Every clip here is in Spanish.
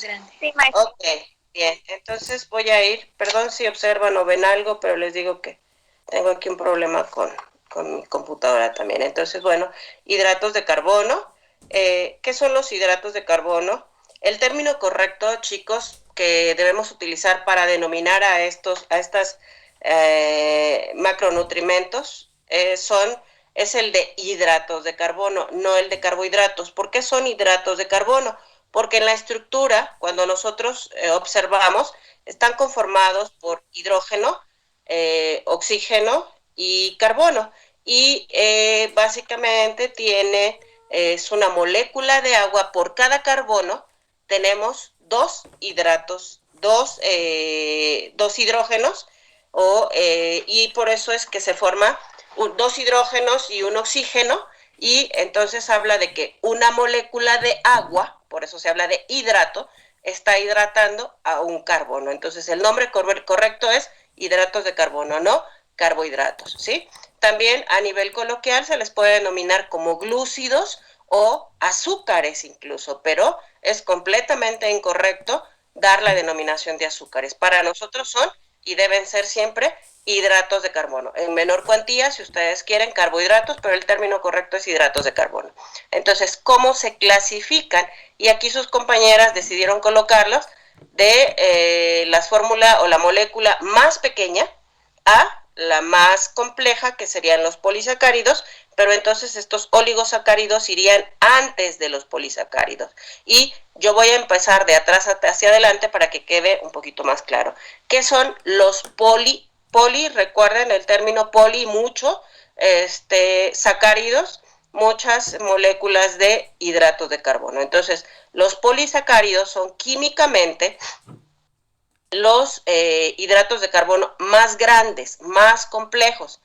más grande. Sí, maestra. Ok, bien. Entonces voy a ir, perdón si observan o ven algo, pero les digo que tengo aquí un problema con mi computadora también. Entonces, bueno, hidratos de carbono. ¿Qué son los hidratos de carbono? El término correcto, chicos, que debemos utilizar para denominar a estas macronutrimentos es el de hidratos de carbono, no el de carbohidratos. ¿Por qué son hidratos de carbono? Porque en la estructura, cuando nosotros observamos, están conformados por hidrógeno, oxígeno y carbono. Y básicamente es una molécula de agua. Por cada carbono tenemos dos hidratos, dos hidrógenos, y por eso es que se forma dos hidrógenos y un oxígeno, y entonces habla de que una molécula de agua, por eso se habla de hidrato, está hidratando a un carbono. Entonces el nombre correcto es hidratos de carbono, no carbohidratos, ¿sí? También a nivel coloquial se les puede denominar como glúcidos o azúcares incluso, pero es completamente incorrecto dar la denominación de azúcares. Para nosotros son y deben ser siempre hidratos de carbono. En menor cuantía, si ustedes quieren, carbohidratos, pero el término correcto es hidratos de carbono. Entonces, ¿cómo se clasifican? Y aquí sus compañeras decidieron colocarlos de la fórmula o la molécula más pequeña a la más compleja, que serían los polisacáridos, pero entonces estos oligosacáridos irían antes de los polisacáridos. Y yo voy a empezar de atrás hacia adelante para que quede un poquito más claro. ¿Qué son los poli? Poli, recuerden el término poli, mucho, sacáridos, muchas moléculas de hidratos de carbono. Entonces, los polisacáridos son químicamente los hidratos de carbono más grandes, más complejos.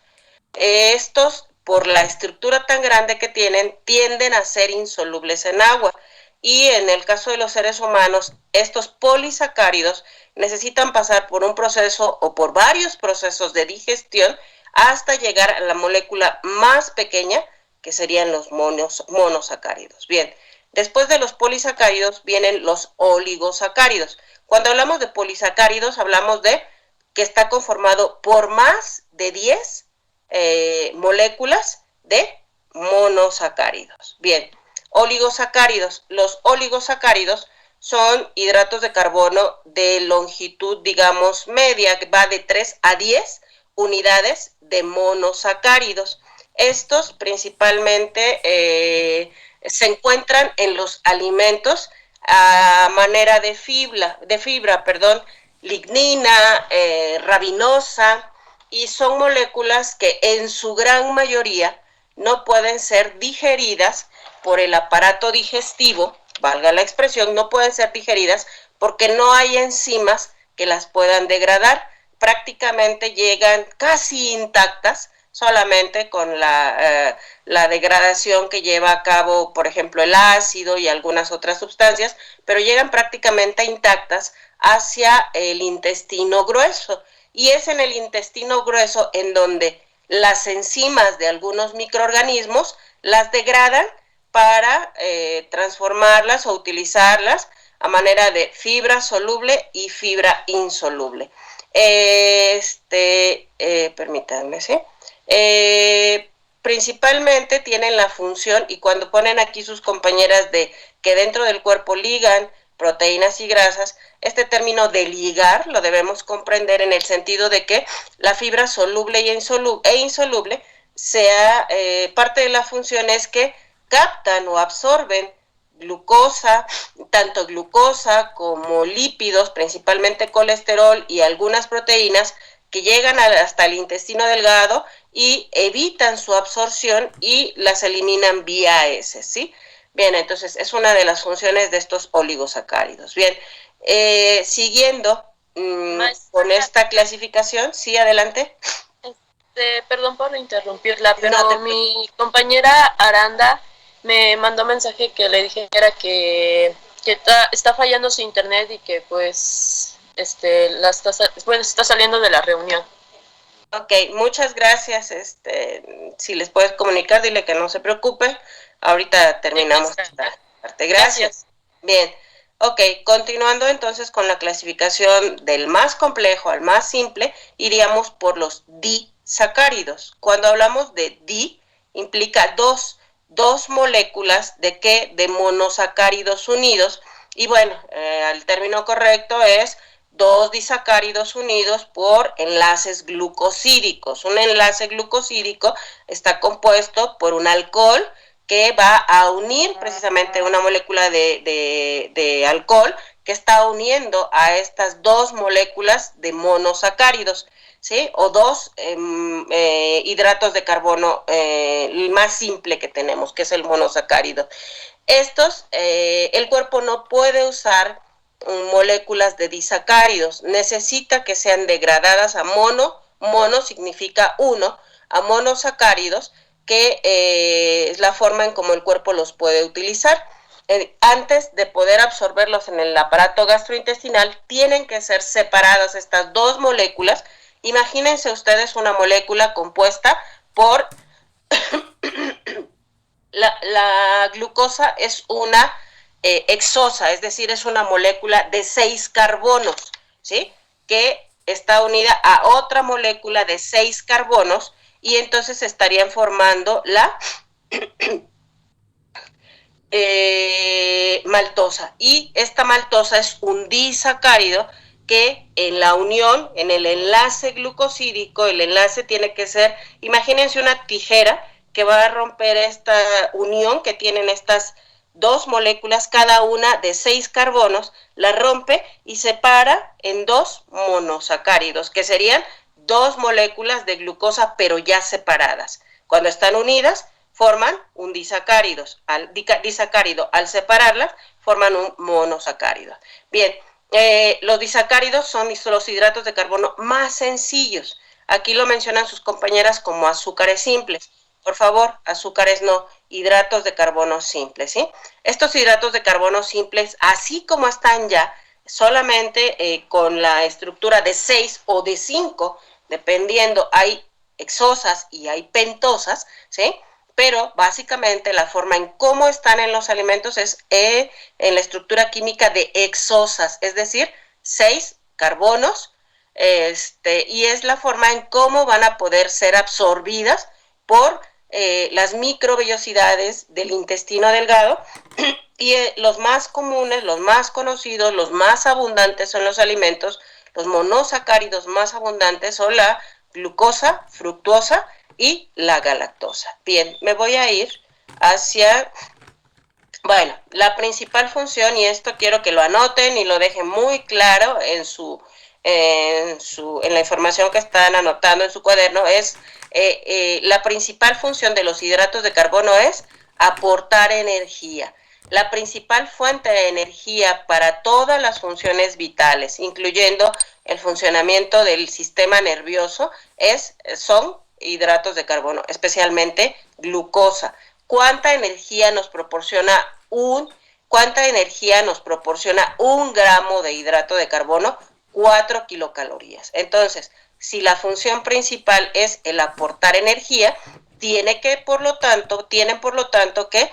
Estos, por la estructura tan grande que tienen, tienden a ser insolubles en agua. Y en el caso de los seres humanos, estos polisacáridos necesitan pasar por un proceso o por varios procesos de digestión hasta llegar a la molécula más pequeña, que serían los monosacáridos. Bien, después de los polisacáridos vienen los oligosacáridos. Cuando hablamos de polisacáridos, hablamos de que está conformado por más de 10 moléculas de monosacáridos. Bien, oligosacáridos. Los oligosacáridos son hidratos de carbono de longitud, digamos, media, que va de 3 a 10 unidades de monosacáridos. Estos principalmente se encuentran en los alimentos a manera de fibra, lignina, rabinosa, y son moléculas que en su gran mayoría no pueden ser digeridas por el aparato digestivo, valga la expresión, no pueden ser digeridas porque no hay enzimas que las puedan degradar. Prácticamente llegan casi intactas, solamente con la degradación que lleva a cabo, por ejemplo, el ácido y algunas otras sustancias, pero llegan prácticamente intactas hacia el intestino grueso. Y es en el intestino grueso en donde las enzimas de algunos microorganismos las degradan para transformarlas o utilizarlas a manera de fibra soluble y fibra insoluble. Permítanme, ¿sí? Principalmente tienen la función, y cuando ponen aquí sus compañeras de que dentro del cuerpo ligan proteínas y grasas, este término de ligar lo debemos comprender en el sentido de que la fibra soluble e insoluble sea parte de la función es que captan o absorben glucosa, tanto glucosa como lípidos, principalmente colesterol y algunas proteínas que llegan hasta el intestino delgado y evitan su absorción y las eliminan vía heces, ¿sí? Bien, entonces es una de las funciones de estos oligosacáridos. Bien, siguiendo con esta clasificación, sí, adelante. Perdón por interrumpirla, pero no mi compañera Aranda me mandó mensaje que le dijera que está fallando su internet y que pues está saliendo de la reunión. Ok, muchas gracias. Si les puedes comunicar, dile que no se preocupe. Ahorita terminamos esta parte. Gracias. Bien, Ok, continuando entonces con la clasificación del más complejo al más simple, iríamos por los disacáridos. Cuando hablamos de di, implica dos moléculas de qué, de monosacáridos unidos, y bueno, el término correcto es dos disacáridos unidos por enlaces glucosídicos. Un enlace glucosídico está compuesto por un alcohol que va a unir precisamente una molécula de alcohol que está uniendo a estas dos moléculas de monosacáridos, ¿sí? O dos hidratos de carbono, el más simple que tenemos, que es el monosacárido. Estos, el cuerpo no puede usar moléculas de disacáridos, necesita que sean degradadas a mono significa uno, a monosacáridos, que es la forma en cómo el cuerpo los puede utilizar. Antes de poder absorberlos en el aparato gastrointestinal, tienen que ser separadas estas dos moléculas. Imagínense ustedes una molécula compuesta por la glucosa es una hexosa, es decir, es una molécula de 6 carbonos, ¿sí? Que está unida a otra molécula de 6 carbonos y entonces estarían formando la maltosa. Y esta maltosa es un disacárido que en la unión, en el enlace glucosídico, el enlace tiene que ser, imagínense una tijera que va a romper esta unión que tienen estas dos moléculas, cada una de 6 carbonos, la rompe y separa en dos monosacáridos, que serían dos moléculas de glucosa, pero ya separadas. Cuando están unidas, forman un disacárido. Al separarlas, forman un monosacárido. Bien, los disacáridos son los hidratos de carbono más sencillos. Aquí lo mencionan sus compañeras como azúcares simples. Por favor, azúcares no, hidratos de carbono simples, ¿sí? Estos hidratos de carbono simples, así como están ya, solamente con la estructura de 6 o de 5, dependiendo, hay hexosas y hay pentosas, ¿sí? Pero básicamente la forma en cómo están en los alimentos es en la estructura química de hexosas, es decir, 6 carbonos, y es la forma en cómo van a poder ser absorbidas por las microvellosidades del intestino delgado y los más comunes, los más conocidos, los más abundantes son los alimentos, los monosacáridos más abundantes son la glucosa, fructosa y la galactosa. Bien, me voy a ir hacia, bueno, la principal función, y esto quiero que lo anoten y lo dejen muy claro en la información que están anotando en su cuaderno, es la principal función de los hidratos de carbono es aportar energía. La principal fuente de energía para todas las funciones vitales, incluyendo el funcionamiento del sistema nervioso, son hidratos de carbono, especialmente glucosa. ¿Cuánta energía nos proporciona un gramo de hidrato de carbono? 4 kilocalorías. Entonces, si la función principal es el aportar energía, tienen por lo tanto que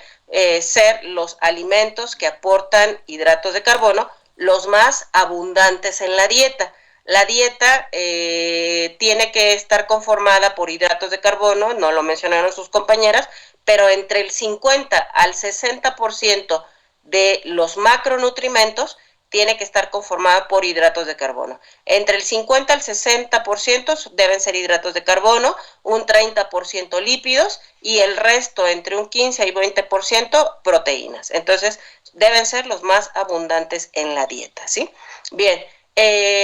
ser los alimentos que aportan hidratos de carbono los más abundantes en la dieta. La dieta tiene que estar conformada por hidratos de carbono, no lo mencionaron sus compañeras, pero entre el 50 al 60% de los macronutrimentos tiene que estar conformada por hidratos de carbono. Entre el 50 al 60% deben ser hidratos de carbono, un 30% lípidos y el resto, entre un 15 y 20%, proteínas. Entonces, deben ser los más abundantes en la dieta, ¿sí? Bien,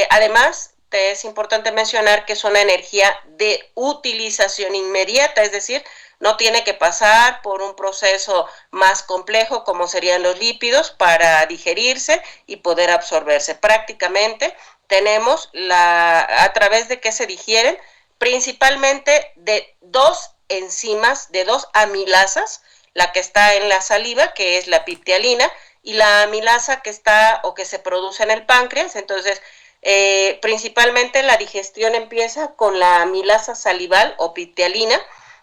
además, es importante mencionar que es una energía de utilización inmediata, es decir, no tiene que pasar por un proceso más complejo como serían los lípidos para digerirse y poder absorberse. Prácticamente tenemos a través de qué se digieren, principalmente de dos enzimas, de dos amilasas, la que está en la saliva, que es la pitialina, y la amilasa que está o que se produce en el páncreas. Entonces, principalmente la digestión empieza con la amilasa salival o pitialina.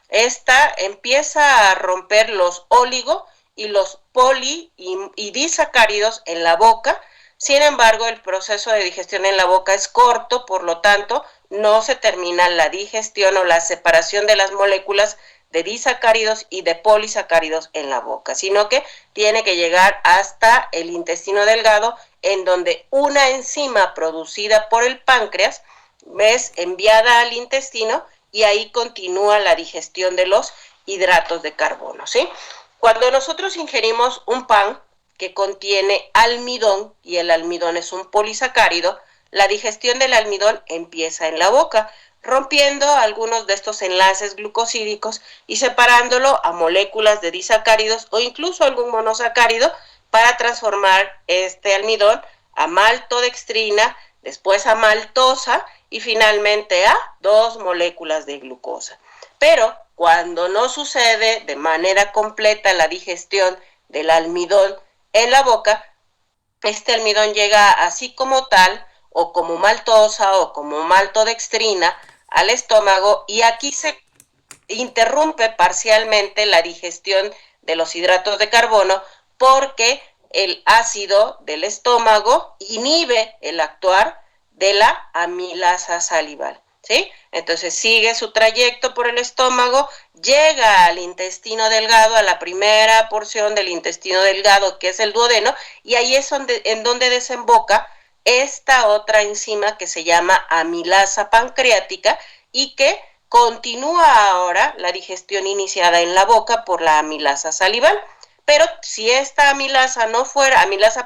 Esta empieza a romper los oligo y los poli y disacáridos en la boca. Sin embargo, el proceso de digestión en la boca es corto, por lo tanto, no se termina la digestión o la separación de las moléculas de disacáridos y de polisacáridos en la boca, sino que tiene que llegar hasta el intestino delgado, en donde una enzima producida por el páncreas es enviada al intestino y ahí continúa la digestión de los hidratos de carbono, ¿sí? Cuando nosotros ingerimos un pan que contiene almidón, y el almidón es un polisacárido, la digestión del almidón empieza en la boca, rompiendo algunos de estos enlaces glucosídicos y separándolo a moléculas de disacáridos o incluso algún monosacárido para transformar este almidón a maltodextrina, después a maltosa y finalmente a 2 moléculas de glucosa. Pero cuando no sucede de manera completa la digestión del almidón en la boca, este almidón llega así como tal, o como maltosa o como maltodextrina al estómago, y aquí se interrumpe parcialmente la digestión de los hidratos de carbono porque el ácido del estómago inhibe el actuar de la amilasa salival, ¿sí? Entonces sigue su trayecto por el estómago, llega al intestino delgado, a la primera porción del intestino delgado, que es el duodeno, y ahí es en donde desemboca esta otra enzima que se llama amilasa pancreática y que continúa ahora la digestión iniciada en la boca por la amilasa salival. Pero si esta amilasa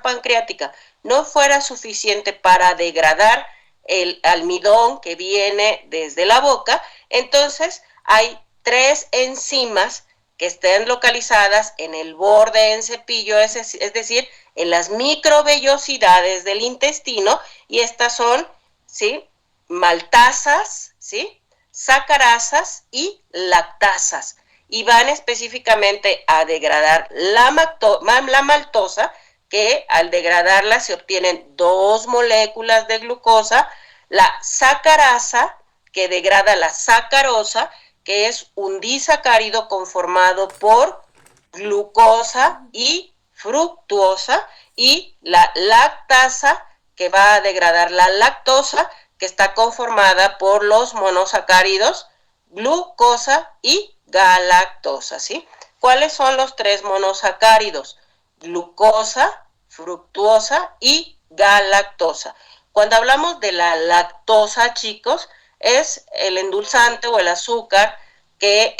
pancreática, no fuera suficiente para degradar el almidón que viene desde la boca, entonces hay 3 enzimas que estén localizadas en el borde en cepillo, es decir, en las microvellosidades del intestino, y estas son, ¿sí?, maltasas, ¿sí?, sacarasas y lactasas, y van específicamente a degradar la maltosa, que al degradarla se obtienen 2 moléculas de glucosa, la sacarasa, que degrada la sacarosa, que es un disacárido conformado por glucosa y fructuosa, y la lactasa, que va a degradar la lactosa, que está conformada por los monosacáridos glucosa y galactosa, ¿sí? ¿Cuáles son los 3 monosacáridos? Glucosa, fructuosa y galactosa. Cuando hablamos de la lactosa, chicos, es el endulzante o el azúcar que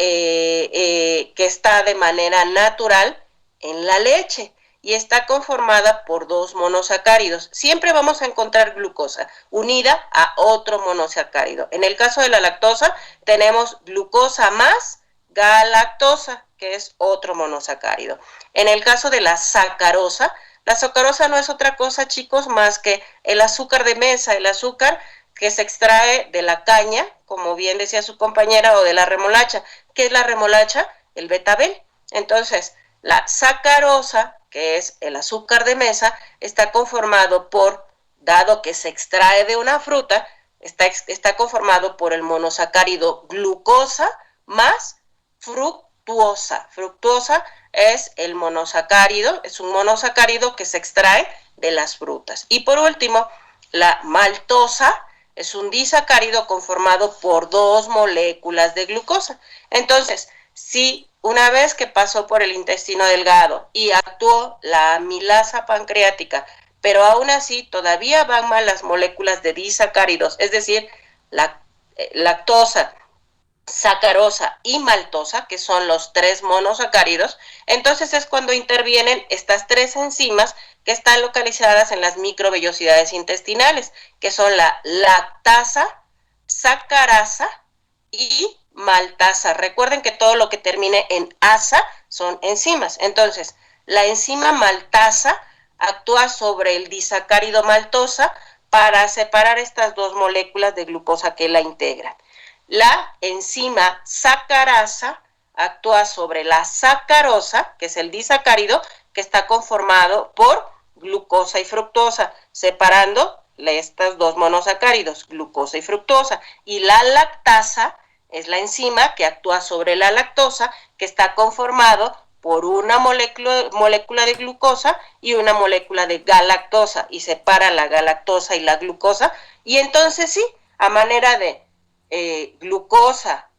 está de manera natural en la leche y está conformada por 2 monosacáridos. Siempre vamos a encontrar glucosa unida a otro monosacárido. En el caso de la lactosa tenemos glucosa más galactosa, que es otro monosacárido. En el caso de la sacarosa no es otra cosa, chicos, más que el azúcar de mesa, el azúcar que se extrae de la caña, como bien decía su compañera, o de la remolacha. ¿Qué es la remolacha? El betabel. Entonces, la sacarosa, que es el azúcar de mesa, está conformado por, dado que se extrae de una fruta, está conformado por el monosacárido glucosa más fructuosa. Fructuosa es el monosacárido, es un monosacárido que se extrae de las frutas. Y por último, la maltosa es un disacárido conformado por 2 moléculas de glucosa. Entonces, si una vez que pasó por el intestino delgado y actuó la amilasa pancreática, pero aún así todavía van mal las moléculas de disacáridos, es decir, la lactosa, sacarosa y maltosa, que son los 3 monosacáridos, entonces es cuando intervienen estas 3 enzimas que están localizadas en las microvellosidades intestinales, que son la lactasa, sacarasa y maltasa. Recuerden que todo lo que termine en asa son enzimas. Entonces, la enzima maltasa actúa sobre el disacárido maltosa para separar estas 2 moléculas de glucosa que la integran. La enzima sacarasa actúa sobre la sacarosa, que es el disacárido, que está conformado por glucosa y fructosa, separando estos 2 monosacáridos, glucosa y fructosa. Y la lactasa es la enzima que actúa sobre la lactosa, que está conformado por una molécula de glucosa y una molécula de galactosa, y separa la galactosa y la glucosa, y entonces sí, a manera de glucosa,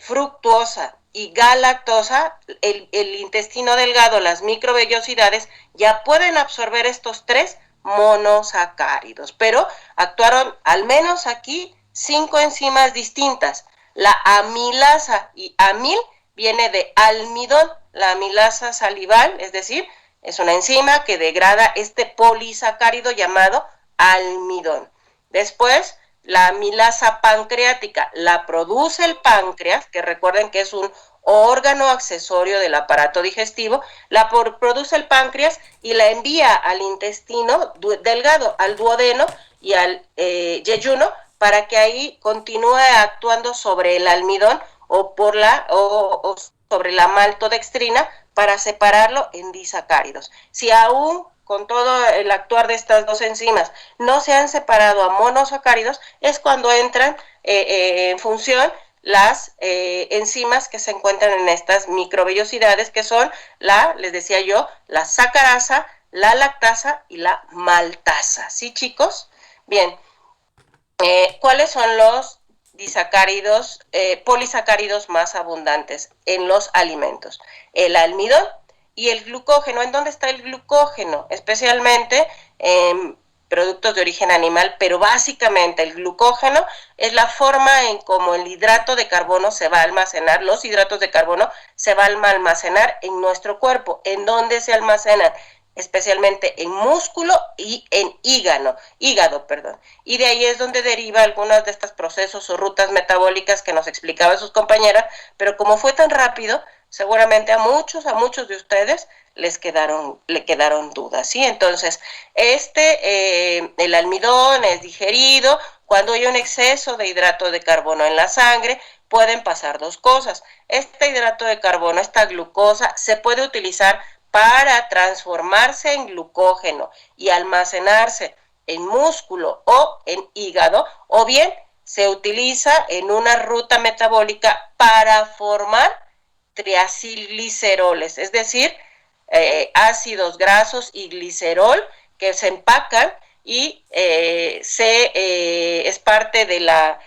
fructuosa y galactosa, el intestino delgado, las microvellosidades, ya pueden absorber estos 3 monosacáridos, pero actuaron al menos aquí 5 enzimas distintas. La amilasa, y amil viene de almidón, la amilasa salival, es decir, es una enzima que degrada este polisacárido llamado almidón. Después, la amilasa pancreática la produce el páncreas, que recuerden que es un órgano accesorio del aparato digestivo, la produce el páncreas y la envía al intestino delgado, al duodeno y al yeyuno, para que ahí continúe actuando sobre el almidón o sobre la maltodextrina para separarlo en disacáridos. Si aún con todo el actuar de estas 2 enzimas no se han separado a monosacáridos, es cuando entran en función las enzimas que se encuentran en estas microvellosidades, que son les decía yo, la sacarasa, la lactasa y la maltasa. ¿Sí, chicos? Bien. ¿Cuáles son los disacáridos, polisacáridos más abundantes en los alimentos? El almidón y el glucógeno. ¿En dónde está el glucógeno? Especialmente en productos de origen animal, pero básicamente el glucógeno es la forma en cómo el hidrato de carbono se va a almacenar, los hidratos de carbono se van a almacenar en nuestro cuerpo. ¿En dónde se almacenan? Especialmente en músculo y en hígado. Y de ahí es donde deriva algunos de estos procesos o rutas metabólicas que nos explicaba sus compañeras, pero como fue tan rápido, seguramente a muchos de ustedes le quedaron dudas, ¿sí? Entonces, el almidón es digerido. Cuando hay un exceso de hidrato de carbono en la sangre, pueden pasar 2 cosas. Este hidrato de carbono, esta glucosa, se puede utilizar para transformarse en glucógeno y almacenarse en músculo o en hígado, o bien se utiliza en una ruta metabólica para formar triacilgliceroles, es decir, ácidos grasos y glicerol que se empacan y es parte de la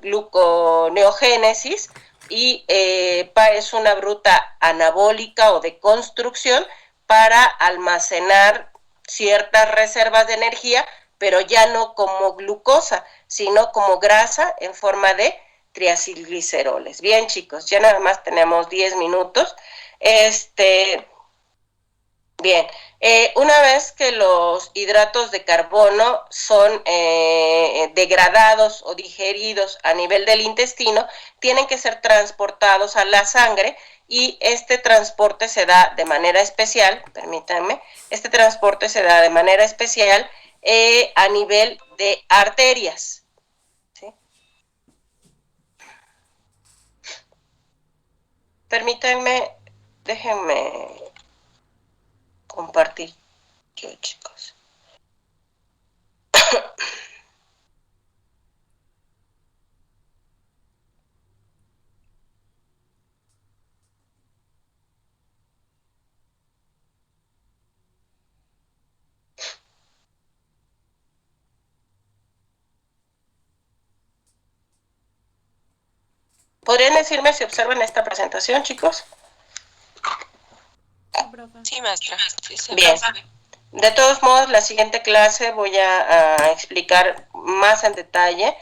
gluconeogénesis, y es una ruta anabólica o de construcción para almacenar ciertas reservas de energía, pero ya no como glucosa, sino como grasa en forma de triacilgliceroles. Bien, chicos, ya nada más tenemos 10 minutos. Bien, una vez que los hidratos de carbono son degradados o digeridos a nivel del intestino, tienen que ser transportados a la sangre, y este transporte se da de manera especial, permítanme, a nivel de arterias. ¿Sí? Permítanme, déjenme compartir yo, chicos. ¿Podrían decirme si observan esta presentación, chicos? Sí, maestra. Bien. De todos modos, la siguiente clase voy a explicar más en detalle